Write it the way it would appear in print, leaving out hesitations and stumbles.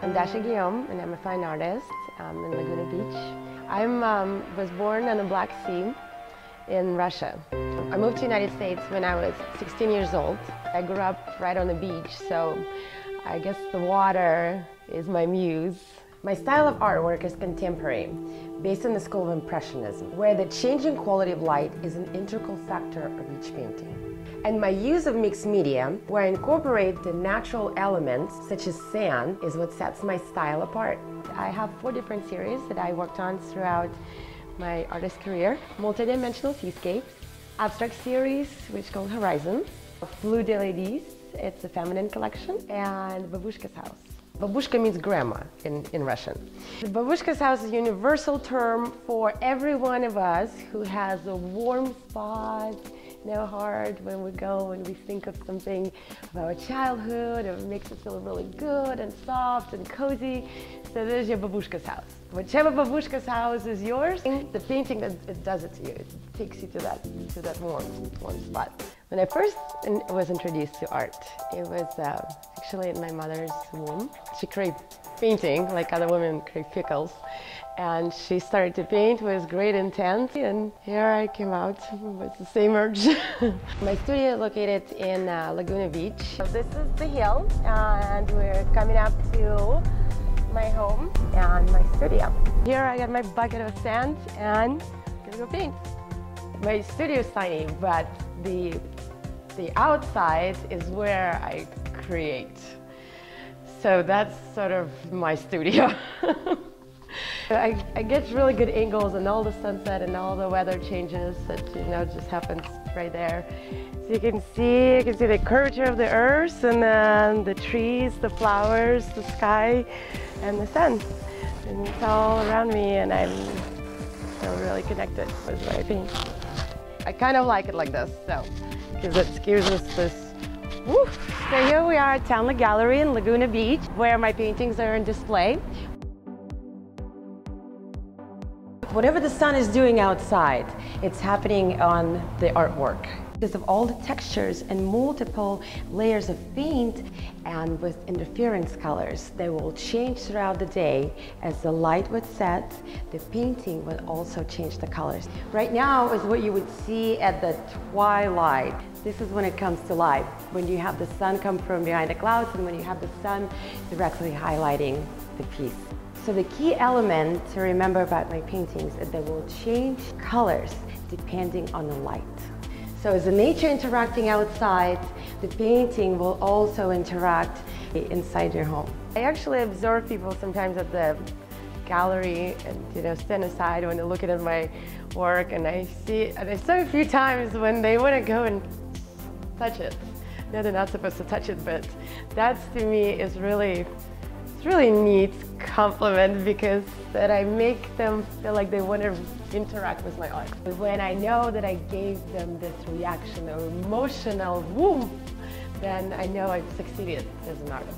I'm Dasha and I'm a fine artist in Laguna Beach. I was born on the Black Sea in Russia. I moved to the United States when I was 16 years old. I grew up right on the beach, so I guess the water is my muse. My style of artwork is contemporary, based on the school of Impressionism, where the changing quality of light is an integral factor of each painting. And my use of mixed media, where I incorporate the natural elements, such as sand, is what sets my style apart. I have 4 different series that I worked on throughout my artist career. Multidimensional seascapes, abstract series, which is called Horizons, Blue LEDs, it's a feminine collection, and Babushka's house. Babushka means grandma in Russian. The Babushka's house is a universal term for every one of us who has a warm spot in our heart when we go and we think of something about our childhood. It makes us feel really good and soft and cozy. So there's your Babushka's house. Whichever Babushka's house is yours, the painting it does it to you. It takes you to that warm spot. When I first was introduced to art, it was actually in my mother's womb. She craved painting like other women crave pickles. And she started to paint with great intent, and here I came out with the same urge. My studio is located in Laguna Beach. So this is the hill, and we're coming up to my home and my studio. Here I got my bucket of sand, and I'm gonna go paint. My studio is tiny, but the outside is where I create. So that's sort of my studio. I get really good angles and all the sunset and all the weather changes that just happens right there. So you can see the curvature of the earth, and then the trees, the flowers, the sky, and the sun. And it's all around me, and I'm so really connected with what I paint. I kind of like it like this, so because it gives us this woo. So here we are at Townley Gallery in Laguna Beach, where my paintings are on display. Whatever the sun is doing outside, it's happening on the artwork. Because of all the textures and multiple layers of paint and with interference colors, they will change throughout the day. As the light would set, the painting would also change the colors. Right now is what you would see at the twilight. This is when it comes to life, when you have the sun come from behind the clouds and when you have the sun directly highlighting the piece. So the key element to remember about my paintings is they will change colors depending on the light. So as the nature interacting outside, the painting will also interact inside your home. I actually observe people sometimes at the gallery and stand aside when they're looking at my work, and I saw a few times when they want to go and touch it. No, they're not supposed to touch it, but that to me is really neat compliment, because that I make them feel like they want to interact with my art. But when I know that I gave them this reaction or emotional whoop, then I know I've succeeded as an artist.